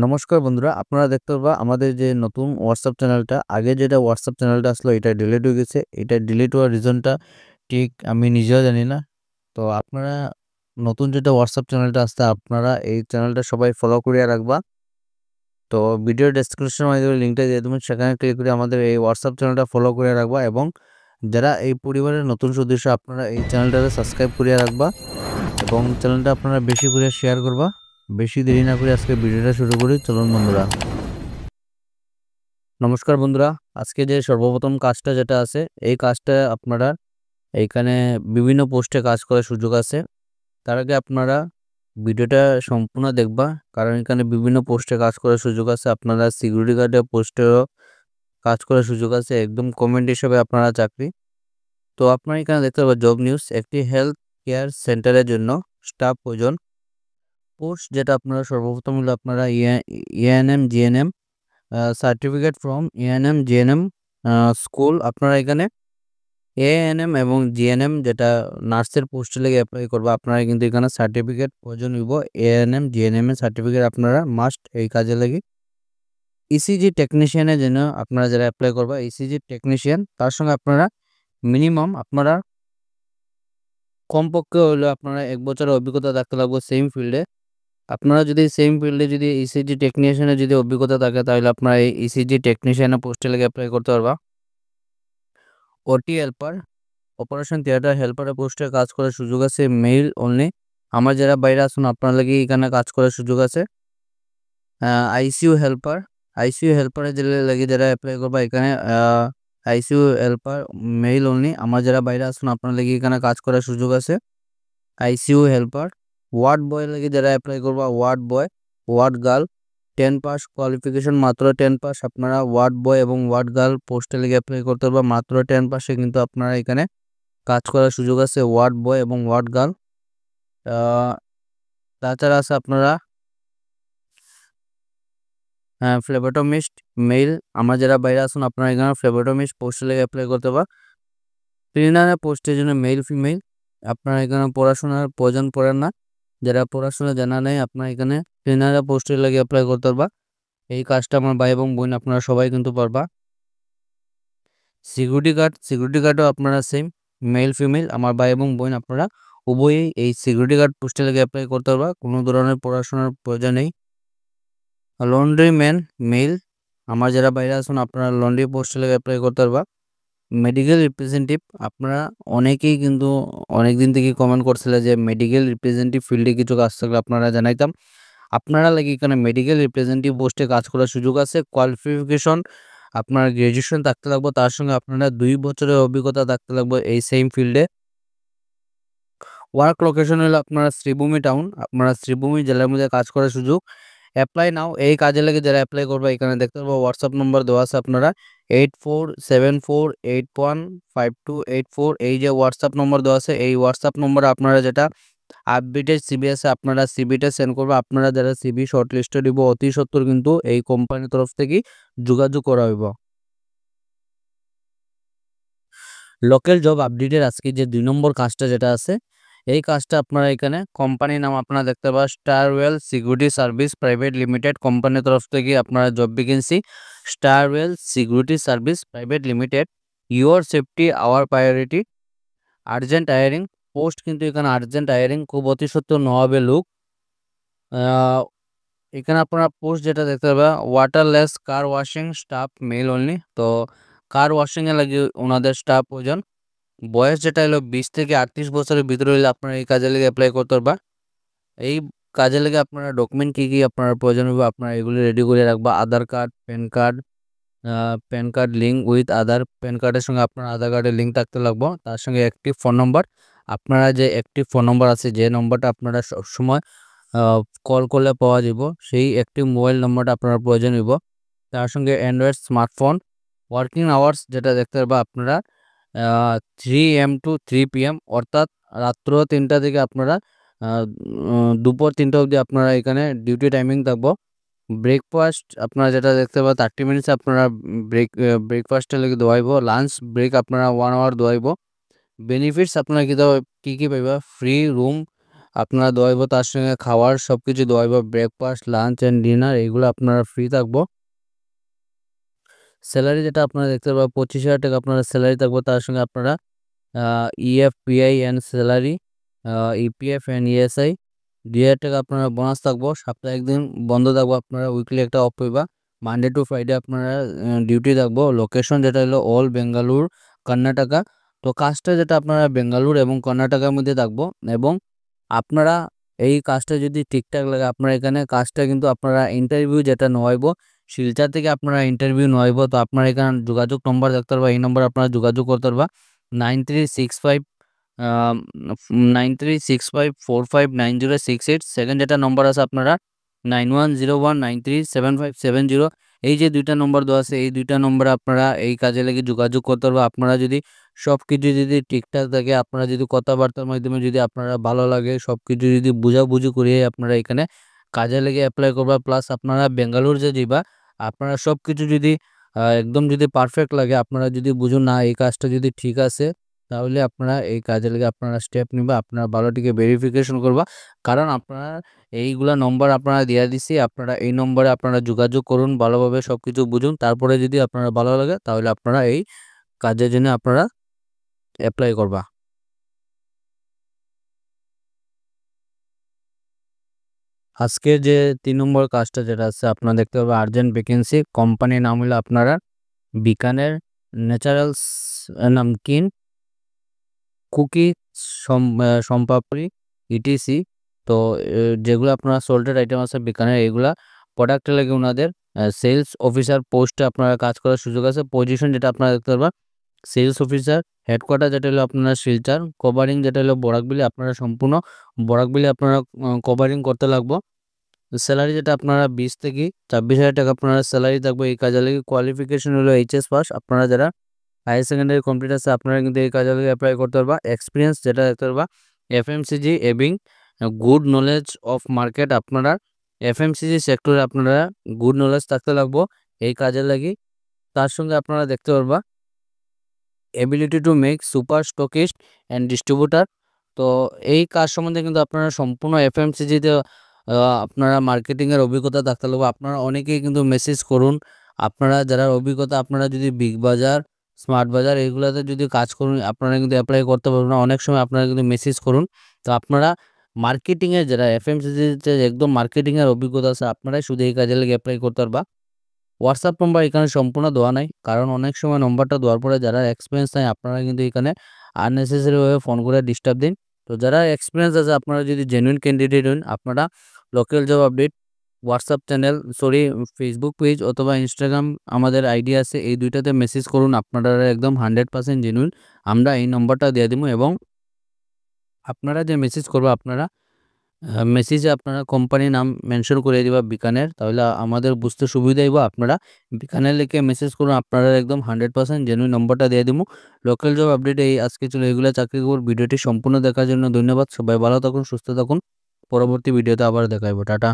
নমস্কার বন্ধুরা, আপনারা দেখতে পারবা আমাদের যে নতুন হোয়াটসঅ্যাপ চ্যানেলটা, আগে যেটা হোয়াটসঅ্যাপ চ্যানেলটা আসলো এটা ডিলিট হয়ে গেছে। এটা ডিলিট হওয়ার রিজনটা ঠিক আমি নিজেও জানি না। তো আপনারা নতুন যেটা হোয়াটসঅ্যাপ চ্যানেলটা আসছে, আপনারা এই চ্যানেলটা সবাই ফলো করিয়া রাখবা। তো ভিডিও ডেসক্রিপশনের মাধ্যমে লিঙ্কটা দিয়ে দেবেন, সেখানে ক্লিক করে আমাদের এই হোয়াটসঅ্যাপ চ্যানেলটা ফলো করে রাখবা এবং যারা এই পরিবারের নতুন সদস্য আপনারা এই চ্যানেলটাকে সাবস্ক্রাইব করিয়া রাখবা এবং চ্যানেলটা আপনারা বেশি করে শেয়ার করবা। বেশি দেরি না করে আজকে ভিডিওটা শুরু করি, চলুন বন্ধুরা। নমস্কার বন্ধুরা, আজকে যে সর্বপ্রথম কাজটা যেটা আছে, এই কাজটা আপনারা এইখানে বিভিন্ন পোস্টে কাজ করার সুযোগ আছে। তার আগে আপনারা ভিডিওটা সম্পূর্ণ দেখবা, কারণ এখানে বিভিন্ন পোস্টে কাজ করার সুযোগ আছে। আপনারা সিকিউরিটি গার্ডের পোস্টেও কাজ করার সুযোগ আছে, একদম কমেন্ট হিসেবে আপনারা চাকরি। তো আপনারা এখানে দেখতে পাবেন জব নিউজ, একটি হেলথ কেয়ার সেন্টারের জন্য স্টাফ প্রয়োজন। পোস্ট যেটা আপনারা সর্বপ্রথম হলো আপনারা ENM GNM certificate from ANM GNM school. আপনারা এখানে এএনএম এবং জিএনএম যেটা নার্সের পোস্টে লেগে অ্যাপ্লাই করবে, আপনারা কিন্তু এখানে সার্টিফিকেট প্রয়োজন হইব। এএনএম জিএনএম এর সার্টিফিকেট আপনারা মাস্ট এই কাজে লাগে। ইসিজি টেকনিশিয়ানের জন্য আপনারা যারা অ্যাপ্লাই করবে, ইসিজি টেকনিশিয়ান, তার সঙ্গে আপনারা মিনিমাম আপনারা কমপক্ষে হলো আপনারা 1 বছরের অভিজ্ঞতা থাকতে লাগবে সেম ফিল্ডে। আপনারা যদি সেম ফিল্ডে যদি ইসিজি টেকনিশিয়ানের যদি অভিজ্ঞতা থাকে, তাহলে আপনারা এই ইসিজি টেকনিশিয়ানের পোস্টে লেগে অ্যাপ্লাই করতে পারবা। ওটি হেল্পার, অপারেশন থিয়েটার হেল্পারের পোস্টে কাজ করার সুযোগ আছে, মেইল অনলি। আমার যারা বাইরে আসুন আপনার লাগি এখানে কাজ করার সুযোগ আছে। আইসিইউ হেল্পার, আইসিইউ হেল্পারের যে লাগি যারা অ্যাপ্লাই করবা এখানে আইসিইউ হেল্পার মেইল অনলি। আমার যারা বাইরে আসুন আপনার লাগি এখানে কাজ করার সুযোগ আছে। আইসিইউ হেল্পার, ওয়ার্ড বয় লাগি যারা অ্যাপ্লাই করবা, ward boy, ward girl, 10 pass qualification, মাত্র 10 পাস। আপনারা ওয়ার্ড বয় এবং ওয়ার্ড গার্ল পোস্টে লেগে অ্যাপ্লাই করতে পারবা, মাত্র 10 পাসে কিন্তু আপনারা এখানে কাজ করার সুযোগ আছে, ওয়ার্ড বয় এবং ওয়ার্ড গার্ল। তাছাড়া আছে আপনারা ফ্লেবোটমিস্ট মেল। আমরা যারা বাইরে আসুন আপনারা এখানে ফ্লেবোটমিস্ট পোস্টে লেগে অ্যাপ্লাই করতে পারবা। ক্লিনারের পোস্টের জন্য মেল ফিমেল। আপনারা এখানে পড়াশোনার প্রয়োজন পড়ে না, যারা পড়াশোনা জানা নেই আপনারা এখানে ক্লিনারের পোস্টে লেগে অ্যাপ্লাই করতে পারবা। এই কাজটা আমার ভাই এবং বোন আপনারা সবাই কিন্তু পারবা। সিকিউরিটি গার্ড, সিকিউরিটি গার্ডও আপনারা সেম মেল ফিমেল, আমার ভাই এবং বোন আপনারা উভয়ই এই সিকিউরিটি গার্ড পোস্টে লেগে অ্যাপ্লাই করতে পারবা, কোনো ধরনের পড়াশোনার প্রয়োজন নেই। লন্ড্রি ম্যান মেল, আমার যারা বাইরে আসুন আপনারা লন্ড্রি পোস্টে লেগে অ্যাপ্লাই করতে পারবা। মেডিকেল রিপ্রেজেন্টেটিভ, আপনারা অনেকেই কিন্তু অনেক দিন থেকে কমেন্ট করছিলেন যে মেডিকেল রিপ্রেজেন্টেটিভ ফিল্ডে কিছু কাজ থাকলে আপনারা জানাইতাম। আপনারা লাগি এখানে মেডিকেল রিপ্রেজেন্টেটিভ পোস্টে কাজ করার সুযোগ আছে। কোয়ালিফিকেশন আপনার গ্র্যাজুয়েশন থাকতে লাগবে, তার সঙ্গে আপনারা 2 বছরের অভিজ্ঞতা থাকতে লাগবে এই সেম ফিল্ডে। ওয়ার্ক লোকেশন হলো আপনারা শ্রীভূমি টাউন, আপনারা শ্রীভূমি জেলার মধ্যে কাজ করার সুযোগ। অ্যাপ্লাই নাও, এই কাজে লেগে যারা অ্যাপ্লাই করবে এখানে দেখতে পাবো হোয়াটসঅ্যাপ নম্বর দেওয়া আছে, আপনারা 8474815284, এই যে হোয়াটসঅ্যাপ নম্বর দেওয়া আছে, এই হোয়াটসঅ্যাপ নম্বরে আপনারা যেটা আপডেটেড সিবি আছে আপনারা সিবিটা সেন্ড করবে। আপনারা যারা সিবি শর্টলিস্টে দিব অতি সত্বর কিন্তু এই কোম্পানির তরফ থেকে যোগাযোগ করা হইব। লোকাল জব আপডেটের আজকে যে 2 নম্বর কাজটা যেটা আছে, এই কাজটা আপনারা এখানে কোম্পানির নাম আপনারা দেখতে পাবেন Starwell security service private limited, কোম্পানির তরফ থেকে আপনারা job vacancy. Starwell security service private limited, your safety our priority, urgent hiring post কিন্তু এখানে আর্জেন্ট হায়ারিং, খুব অতি সত্বর নবাবে লুক। এখানে আপনারা পোস্ট যেটা দেখতে পাবেন waterless car washing staff male only. তো কার ওয়াশিং এ লাগে ওনাদের স্টাফ প্রয়োজন। বয়স যেটা হলো 20 থেকে 38 বছরের ভিতরে হলে আপনারা এই কাজে লেগে অ্যাপ্লাই করতে পারবা। এই কাজে লেগে আপনারা ডকুমেন্ট কি আপনার প্রয়োজন হবে আপনারা এগুলি রেডি করে রাখবা। Aadhaar card, PAN card link with Aadhaar, PAN কার্ডের সঙ্গে আপনার আধার কার্ডের লিঙ্ক থাকতে লাগবে, তার সঙ্গে অ্যাক্টিভ ফোন নম্বর। আপনারা যে অ্যাক্টিভ ফোন নম্বর আছে, যে নম্বরটা আপনারা সবসময় কল করলে পাওয়া যাব, সেই অ্যাক্টিভ মোবাইল নম্বরটা আপনার প্রয়োজন হইব। তার সঙ্গে অ্যান্ড্রয়েড স্মার্টফোন। ওয়ার্কিং আওয়ার্স যেটা দেখতে পারবা আপনারা 3 AM টু 3 PM, অর্থাৎ রাত্র 3টা থেকে আপনারা দুপুর 3টা অবধি আপনারা এখানে ডিউটি টাইমিং থাকবো। ব্রেকফাস্ট আপনারা যেটা দেখতে পাবেন 30 মিনিটস আপনারা ব্রেকফাস্টের লেগে দেওয়াইব। লাঞ্চ ব্রেক আপনারা 1 আওয়ার দেওয়াইব। বেনিফিটস আপনারা কি পাইবা, ফ্রি রুম আপনারা দেওয়া হইব, তার সঙ্গে খাওয়ার সবকিছু দেওয়া হইব, ব্রেকফাস্ট, লাঞ্চ অ্যান্ড ডিনার এগুলো আপনারা ফ্রি থাকবো। স্যালারি যেটা আপনারা দেখতে পাবেন 25,000 টাকা আপনারা স্যালারি থাকবো, তার সঙ্গে আপনারা EFPI and salary, EPF and ESI 2,000 টাকা আপনারা বোনাস থাকবো। সপ্তাহে একদিন বন্ধ থাকবো, আপনারা উইকলি একটা অফ পাইবা। মানডে টু ফ্রাইডে আপনারা ডিউটি থাকবো। লোকেশন যেটা হলো অল বেঙ্গালুর, কর্ণাটকা। তো কাজটা যেটা আপনারা বেঙ্গালুর এবং কর্ণাটকার মধ্যে থাকবো, এবং আপনারা এই কাজটা যদি ঠিকঠাক লাগে আপনারা এখানে কাজটা কিন্তু আপনারা ইন্টারভিউ যেটা নেওয়াইব শিলচর থেকে আপনারা ইন্টারভিউ নেওয়াইব। তো আপনারা এখানে যোগাযোগ নম্বর দেখতে পারবা, এই নম্বর আপনারা যোগাযোগ করতে পারবা 9365 9365459068। সেকেন্ড যেটা নম্বর আছে আপনারা 9101937570। এই যে দুইটা নম্বর দেওয়া আছে এই দুইটা নম্বরে আপনারা এই কাজে লেগে যোগাযোগ করতে পারবা। আপনারা যদি সব কিছু যদি ঠিকঠাক থাকে, আপনারা যদি কথাবার্তার মাধ্যমে যদি আপনারা ভালো লাগে, সব কিছু যদি বুঝাবুঝি করিয়ে আপনারা এখানে কাজে লেগে অ্যাপ্লাই করবা, প্লাস আপনারা বেঙ্গালুর যে যাইবা আপনারা সব কিছু যদি একদম যদি পারফেক্ট লাগে, আপনারা যদি বুঝুন না এই কাজটা যদি ঠিক আছে, তাহলে আপনারা এই কাজে লেগে আপনারা স্টেপ নিবা, আপনারা ভালোটিকে ভেরিফিকেশন করবা। কারণ আপনারা এইগুলা নম্বর আপনারা দিয়া দিছি, আপনারা এই নম্বরে আপনারা যোগাযোগ করুন, ভালোভাবে সব কিছু বুঝুন, তারপরে যদি আপনারা ভালো লাগে তাহলে আপনারা এই কাজের জন্য আপনারা অ্যাপ্লাই করবা। আজকের যে 3 নম্বর কাজটা যেটা আছে আপনারা দেখতে পাবেন আর্জেন্ট ভ্যাকেন্সি। কোম্পানির নাম হলো আপনারা বিকানের ন্যাচারালস নামকিন কুকি সম্পাপড়ি ইটিসি। তো যেগুলো আপনারা সোল্টেড আইটেম আছে বিকানের, এগুলা প্রোডাক্টে লাগে ওনাদের সেলস অফিসার পোস্টে আপনারা কাজ করার সুযোগ আছে। পজিশন যেটা আপনারা দেখতে পারবেন সেলস অফিসার, হেডকোয়ার্টার যেটা হলো আপনারা শিলচর, কভারিং যেটা হলো বরাকবিলি, আপনারা সম্পূর্ণ বরাকবিলি আপনারা কভারিং করতে লাগবো। স্যালারি যেটা আপনারা 20 থেকে 26,000 টাকা আপনারা স্যালারি থাকবে। এই কাজে লাগে কোয়ালিফিকেশন হলো HS পাস। আপনারা যারা হায়ার সেকেন্ডারি কমপ্লিট আছে আপনারা কিন্তু এই কাজে লাগে অ্যাপ্লাই করতে পারবা। এক্সপিরিয়েন্স যেটা দেখতে পারবা FMCG এবিং good knowledge of market, আপনারা FMCG সেক্টরে আপনারা গুড নলেজ থাকতে লাগবো এই কাজে লাগি। তার সঙ্গে আপনারা দেখতে পারবা ability to make super stockist and distributor. তো এই কাজ সম্বন্ধে কিন্তু আপনারা সম্পূর্ণ FMCGতে আপনারা মার্কেটিংয়ের অভিজ্ঞতা থাকতে লাগবে। আপনারা অনেকেই কিন্তু মেসেজ করুন, আপনারা যারা অভিজ্ঞতা আপনারা যদি বিগ বাজার, স্মার্ট বাজার এগুলোতে যদি কাজ করুন আপনারা কিন্তু অ্যাপ্লাই করতে পারবেন না। অনেক সময় আপনারা কিন্তু মেসেজ করুন। তো আপনারা মার্কেটিংয়ের যারা FMCGতে একদম মার্কেটিংয়ের অভিজ্ঞতা আছে আপনারাই শুধু এই কাজে লেগে অ্যাপ্লাই করতে পারবা। হোয়াটসঅ্যাপ নম্বর এখানে সম্পূর্ণ দেওয়া নাই, কারণ অনেক সময় নম্বরটা দেওয়ার পরে যারা এক্সপিরিয়েন্স নাই আপনারা কিন্তু এখানে আননেসেসারিভাবে ফোন করে ডিস্টার্ব দিন। তো যারা এক্সপিরিয়েন্স আছে আপনারা যদি জেনুইন ক্যান্ডিডেট হন আপনারা local job update WhatsApp channel Facebook page অথবা ইনস্টাগ্রাম আমাদের আইডি আছে, এই দুইটাতে মেসেজ করুন। আপনারা একদম 100% জেনুইন, আমরা এই নম্বরটা দিয়ে দিব। এবং আপনারা যে মেসেজ করবো আপনারা মেসেজে আপনারা কোম্পানির নাম মেনশন করে দিবা বিকানের, তাহলে আমাদের বুঝতে সুবিধা হইব। আপনারা বিকানের লিখে মেসেজ করুন, আপনারা একদম 100% জেনুইন নম্বরটা দিয়ে দিব। লোকাল জব আপডেট এই আজকে ছিল এগুলো চাকরি খবর। ভিডিওটি সম্পূর্ণ দেখার জন্য ধন্যবাদ। সবাই ভালো থাকুন, সুস্থ থাকুন। পরবর্তী ভিডিওতে আবার দেখাইব। টাটা।